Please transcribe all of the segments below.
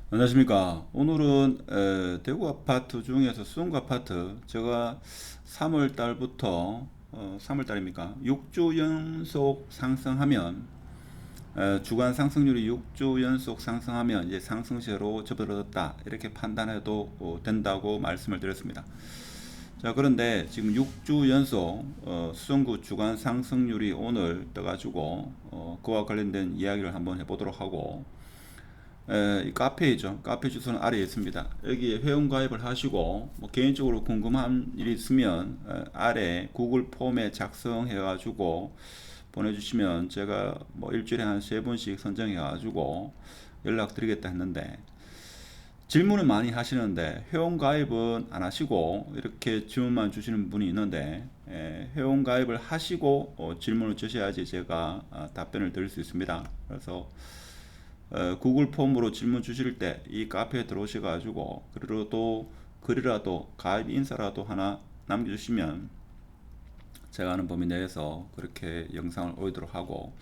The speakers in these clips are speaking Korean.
안녕하십니까. 오늘은 대구 아파트 중에서 수성구 아파트 제가 3월 달부터 3월 달입니까? 6주 연속 상승하면 주간 상승률이 6주 연속 상승하면 이제 상승세로 접어들었다 이렇게 판단해도 된다고 말씀을 드렸습니다. 자, 그런데 지금 6주 연속 수성구 주간 상승률이 오늘 떠가지고 그와 관련된 이야기를 한번 해보도록 하고, 이 카페이죠. 카페 주소는 아래에 있습니다. 여기에 회원 가입을 하시고 뭐 개인적으로 궁금한 일이 있으면 아래 구글 폼에 작성해 가지고 보내주시면 제가 뭐 일주일에 한 3번씩 선정해 가지고 연락드리겠다 했는데, 질문을 많이 하시는데 회원 가입은 안 하시고 이렇게 질문만 주시는 분이 있는데, 회원 가입을 하시고 질문을 주셔야지 제가 답변을 드릴 수 있습니다. 그래서 구글 폼으로 질문 주실 때 이 카페에 들어오셔 가지고 글이라도 가입 인사라도 하나 남겨주시면 제가 아는 범위 내에서 그렇게 영상을 올리도록 하고,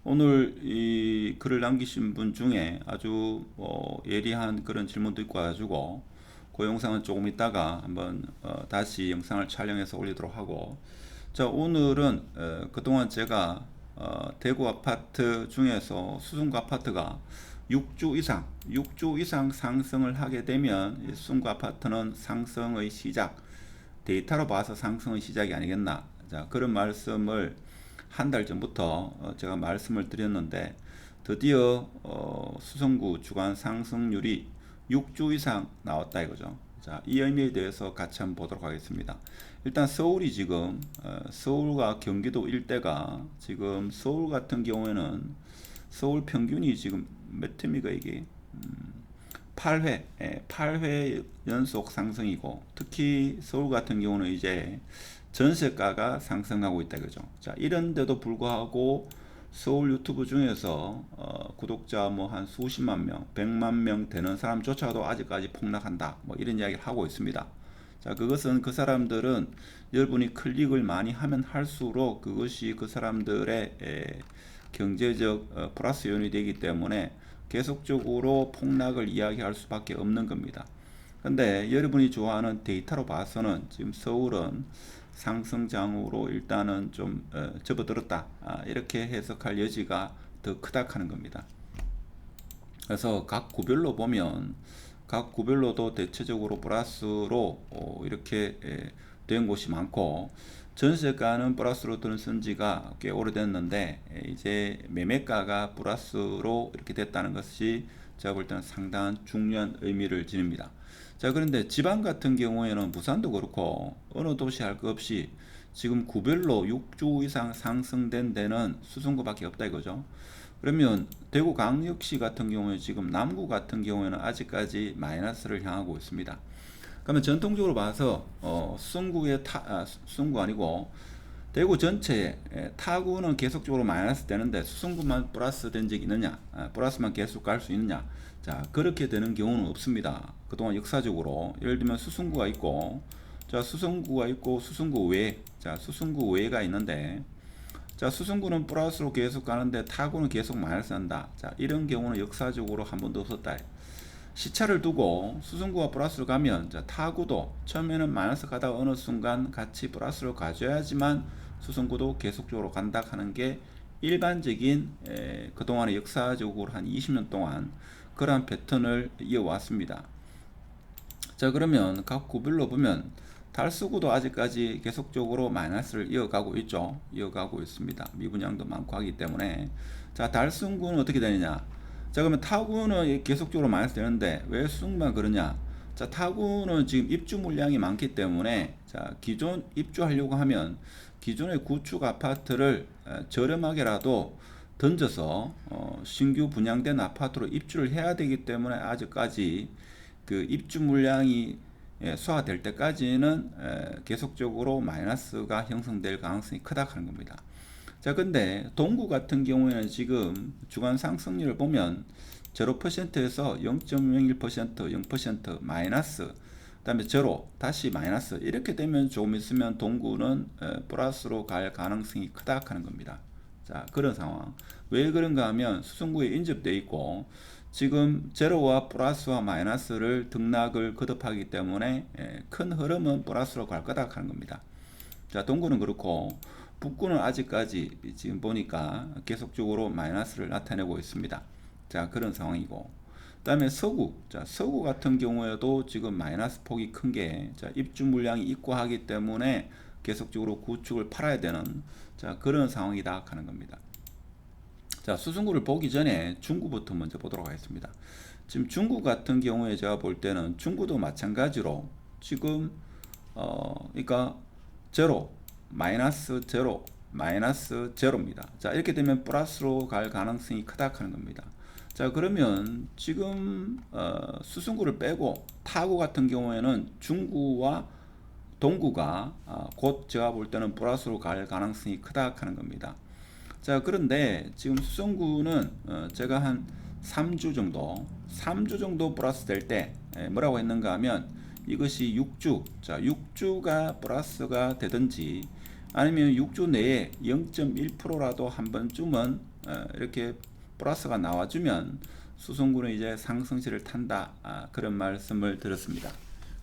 오늘 이 글을 남기신 분 중에 아주 예리한 그런 질문도 있고 가지고 그 영상은 조금 있다가 한번 다시 영상을 촬영해서 올리도록 하고, 자, 오늘은 그동안 제가 대구 아파트 중에서 수성구 아파트가 6주 이상 상승을 하게 되면 이 수성구 아파트는 상승의 시작, 데이터로 봐서 상승의 시작이 아니겠나. 자, 그런 말씀을 한 달 전부터 제가 말씀을 드렸는데, 드디어 수성구 주간 상승률이 6주 이상 나왔다 이거죠. 자, 이 의미에 대해서 같이 한번 보도록 하겠습니다. 일단 서울이 지금 서울과 경기도 일대가 지금 서울 같은 경우에는 서울 평균이 지금 몇 회입니까 이게? 8회, 8회 연속 상승이고, 특히 서울 같은 경우는 이제 전세가가 상승하고 있다 그죠. 자, 이런데도 불구하고 서울 유튜브 중에서 구독자 뭐 한 수십만 명, 100만 명 되는 사람조차도 아직까지 폭락한다, 뭐 이런 이야기를 하고 있습니다. 자, 그것은 그 사람들은 여러분이 클릭을 많이 하면 할수록 그것이 그 사람들의 경제적 플러스 요인이 되기 때문에 계속적으로 폭락을 이야기할 수밖에 없는 겁니다. 근데 여러분이 좋아하는 데이터로 봐서는 지금 서울은 상승장으로 일단은 좀 접어들었다, 이렇게 해석할 여지가 더 크다 하는 겁니다. 그래서 각 구별로 보면 각 구별로도 대체적으로 플러스로 이렇게 된 곳이 많고, 전세가는 플러스로 들어선 지가 꽤 오래됐는데 이제 매매가가 플러스로 이렇게 됐다는 것이 제가 볼 때는 상당한 중요한 의미를 지닙니다. 자, 그런데 지방 같은 경우에는 부산도 그렇고 어느 도시 할 것 없이 지금 구별로 6주 이상 상승된 데는 수성구밖에 없다 이거죠. 그러면 대구 광역시 같은 경우에 지금 남구 같은 경우에는 아직까지 마이너스를 향하고 있습니다. 그러면 전통적으로 봐서 수성구 아니고 대구 전체에 타구는 계속적으로 마이너스 되는데 수성구만 플러스 된 적이 있느냐, 플러스만 계속 갈 수 있느냐. 자, 그렇게 되는 경우는 없습니다. 그동안 역사적으로 예를 들면 수성구가 있고, 자, 수성구가 있고 수성구 외, 자, 수성구 외가 있는데, 자, 수성구는 플러스로 계속 가는데 타구는 계속 마이너스 한다. 자, 이런 경우는 역사적으로 한 번도 없었다. 시차를 두고 수성구가 플러스로 가면, 자, 타구도 처음에는 마이너스 가다가 어느 순간 같이 플러스로 가져야지만 수성구도 계속적으로 간다 하는 게 일반적인 그동안의 역사적으로 한 20년 동안 그러한 패턴을 이어왔습니다. 자, 그러면 각 구별로 보면 달서구도 아직까지 계속적으로 마이너스를 이어가고 있죠. 이어가고 있습니다. 미분양도 많고 하기 때문에. 자, 달성구는 어떻게 되느냐. 자, 그러면 타구는 계속적으로 마이너스 되는데 왜 수성구만 그러냐. 자, 타구는 지금 입주 물량이 많기 때문에, 자, 기존 입주하려고 하면 기존의 구축 아파트를 저렴하게라도 던져서 신규 분양된 아파트로 입주를 해야 되기 때문에 아직까지 그 입주 물량이 소화될 때까지는 계속적으로 마이너스가 형성될 가능성이 크다 하는 겁니다. 자, 근데 동구 같은 경우에는 지금 주간 상승률을 보면 0%에서 0.01%, 0% 마이너스, 그 다음에 제로, 다시 마이너스, 이렇게 되면 조금 있으면 동구는 플러스로 갈 가능성이 크다 하는 겁니다. 자, 그런 상황. 왜 그런가 하면 수성구에 인접되어 있고, 지금 제로와 플러스와 마이너스를 등락을 거듭하기 때문에 큰 흐름은 플러스로 갈 거다 하는 겁니다. 자, 동구는 그렇고 북구는 아직까지 지금 보니까 계속적으로 마이너스를 나타내고 있습니다. 자, 그런 상황이고, 그 다음에 서구, 자, 서구 같은 경우에도 지금 마이너스 폭이 큰 게, 자, 입주 물량이 있고 하기 때문에 계속적으로 구축을 팔아야 되는, 자, 그런 상황이다 하는 겁니다. 자, 수승구를 보기 전에 중구부터 먼저 보도록 하겠습니다. 지금 중구 같은 경우에 제가 볼 때는 중구도 마찬가지로 지금 그러니까 제로, 마이너스 제로, 마이너스 제로입니다. 자, 이렇게 되면 플러스로 갈 가능성이 크다 하는 겁니다. 자, 그러면 지금 수승구를 빼고 타구 같은 경우에는 중구와 동구가 곧 제가 볼 때는 플러스로 갈 가능성이 크다 하는 겁니다. 자, 그런데 지금 수성구는 제가 한 3주 정도 플러스 될 때 뭐라고 했는가 하면 이것이 6주, 자, 6주가 플러스가 되든지 아니면 6주 내에 0.1%라도 한 번쯤은 이렇게 플러스가 나와주면 수성구는 이제 상승세를 탄다, 그런 말씀을 드렸습니다.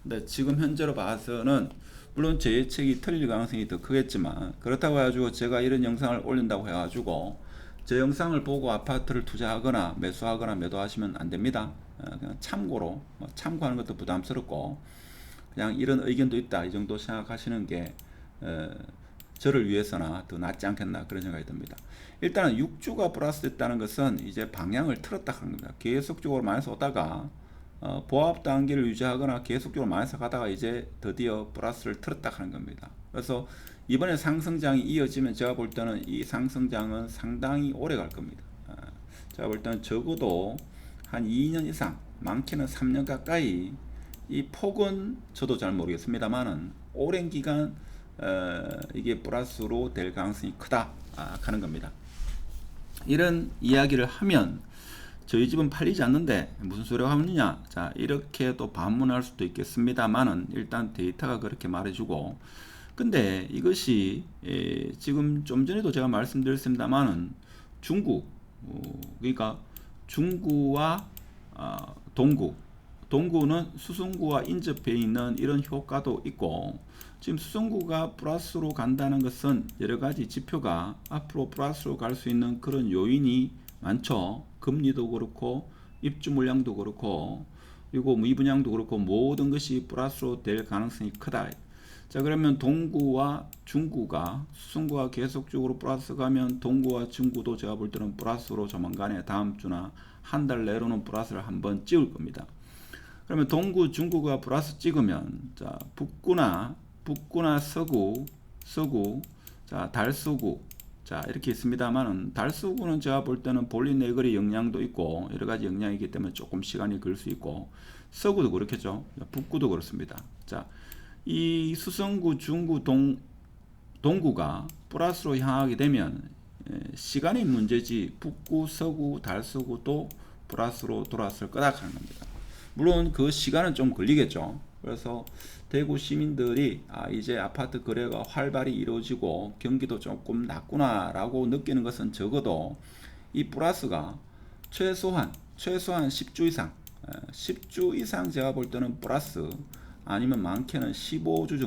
근데 지금 현재로 봐서는 물론 제 예측이 틀릴 가능성이 더 크겠지만, 그렇다고 해가지고 제가 이런 영상을 올린다고 해가지고 제 영상을 보고 아파트를 투자하거나 매수하거나 매도하시면 안 됩니다. 그냥 참고로, 참고하는 것도 부담스럽고 그냥 이런 의견도 있다 이 정도 생각하시는 게 저를 위해서나 더 낫지 않겠나 그런 생각이 듭니다. 일단은 6주가 플러스 됐다는 것은 이제 방향을 틀었다 하는 겁니다. 계속적으로 마이너스 오다가 보합 단계를 유지하거나 계속적으로 마이너스 가다가 이제 드디어 플러스를 틀었다 하는 겁니다. 그래서 이번에 상승장이 이어지면 제가 볼 때는 이 상승장은 상당히 오래 갈 겁니다. 제가 볼 때는 적어도 한 2년 이상, 많게는 3년 가까이, 이 폭은 저도 잘 모르겠습니다만은 오랜 기간 이게 플러스로 될 가능성이 크다 하는 겁니다. 이런 이야기를 하면 저희 집은 팔리지 않는데 무슨 소리가 하느냐, 자, 이렇게 또 반문할 수도 있겠습니다만은 일단 데이터가 그렇게 말해주고, 근데 이것이 지금 좀 전에도 제가 말씀드렸습니다만은 중구, 그러니까 중구와 동구는 수성구와 인접해 있는 이런 효과도 있고, 지금 수성구가 플러스로 간다는 것은 여러 가지 지표가 앞으로 플러스로 갈 수 있는 그런 요인이 많죠. 금리도 그렇고 입주 물량도 그렇고 그리고 미분양도 그렇고 모든 것이 플러스로 될 가능성이 크다. 자, 그러면 동구와 중구가, 수성구가 계속적으로 플러스 가면 동구와 중구도 제가 볼 때는 플러스로 조만간에 다음 주나 한 달 내로는 플러스를 한번 찍을 겁니다. 그러면 동구, 중구가 플러스 찍으면, 자, 북구나 서구, 자, 달서구, 자, 이렇게 있습니다만은 달서구는 제가 볼 때는 볼린 네거리 영향도 있고 여러 가지 영향이 있기 때문에 조금 시간이 걸릴 수 있고, 서구도 그렇겠죠. 북구도 그렇습니다. 자, 이 수성구, 중구, 동구가 플러스로 향하게 되면 시간이 문제지 북구, 서구, 달서구도 플러스로 돌아설 거다 하는 겁니다. 물론 그 시간은 좀 걸리겠죠. 그래서 대구 시민들이 이제 아파트 거래가 활발히 이루어지고 경기도 조금 낫구나 라고 느끼는 것은 적어도 이 플러스가 최소한 10주 이상 10주 이상 제가 볼 때는 플러스, 아니면 많게는 15주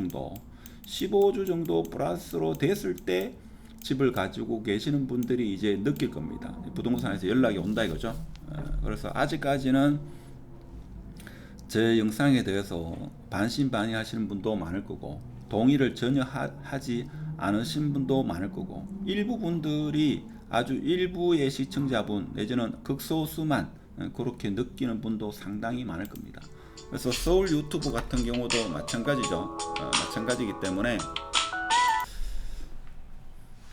정도 플러스로 됐을 때 집을 가지고 계시는 분들이 이제 느낄 겁니다. 부동산에서 연락이 온다 이거죠. 그래서 아직까지는 제 영상에 대해서 반신반의하시는 분도 많을 거고, 동의를 전혀 하지 않으신 분도 많을 거고, 일부 분들이 아주 일부의 시청자분 내지는 극소수만 그렇게 느끼는 분도 상당히 많을 겁니다. 그래서 서울 유튜브 같은 경우도 마찬가지죠. 마찬가지이기 때문에,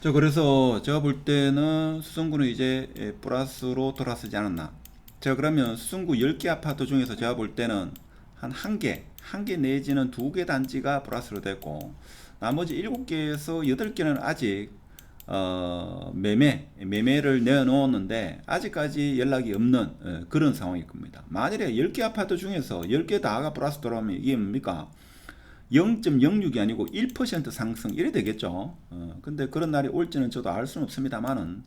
그래서 제가 볼 때는 수성구는 이제 플러스로 돌아서지 않았나. 자, 그러면 수성구 10개 아파트 중에서 제가 볼 때는 한 1개 내지는 2개 단지가 플러스로 됐고, 나머지 7개에서 8개는 아직 매매를 내놓았는데 아직까지 연락이 없는 그런 상황일 겁니다. 만일에 10개 아파트 중에서 10개 다가 플러스 돌아오면 이게 뭡니까? 0.06이 아니고 1% 상승 이래 되겠죠. 근데 그런 날이 올지는 저도 알 수는 없습니다만은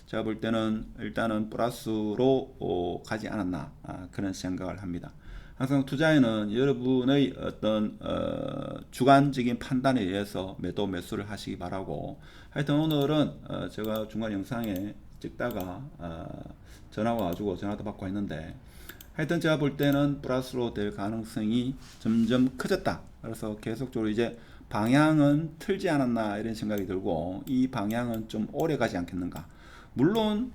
제가 볼 때는 일단은 플러스로 가지 않았나 그런 생각을 합니다. 항상 투자에는 여러분의 어떤 주관적인 판단에 의해서 매도 매수를 하시기 바라고, 하여튼 오늘은 제가 중간 영상에 찍다가 전화가 와가지고 전화도 받고 했는데, 하여튼 제가 볼 때는 플러스로 될 가능성이 점점 커졌다. 그래서 계속적으로 이제 방향은 틀지 않았나 이런 생각이 들고, 이 방향은 좀 오래 가지 않겠는가. 물론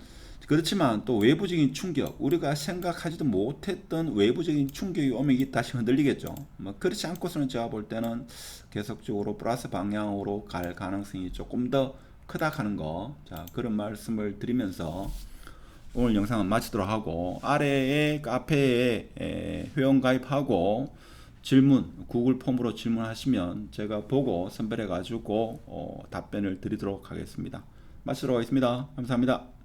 그렇지만 또 외부적인 충격, 우리가 생각하지도 못했던 외부적인 충격이 오면 이게 다시 흔들리겠죠. 뭐 그렇지 않고서는 제가 볼 때는 계속적으로 플러스 방향으로 갈 가능성이 조금 더 크다 하는 거, 자 그런 말씀을 드리면서 오늘 영상은 마치도록 하고, 아래에 카페에 회원 가입하고 질문 구글 폼으로 질문하시면 제가 보고 선별해 가지고 답변을 드리도록 하겠습니다. 마치도록 하겠습니다. 감사합니다.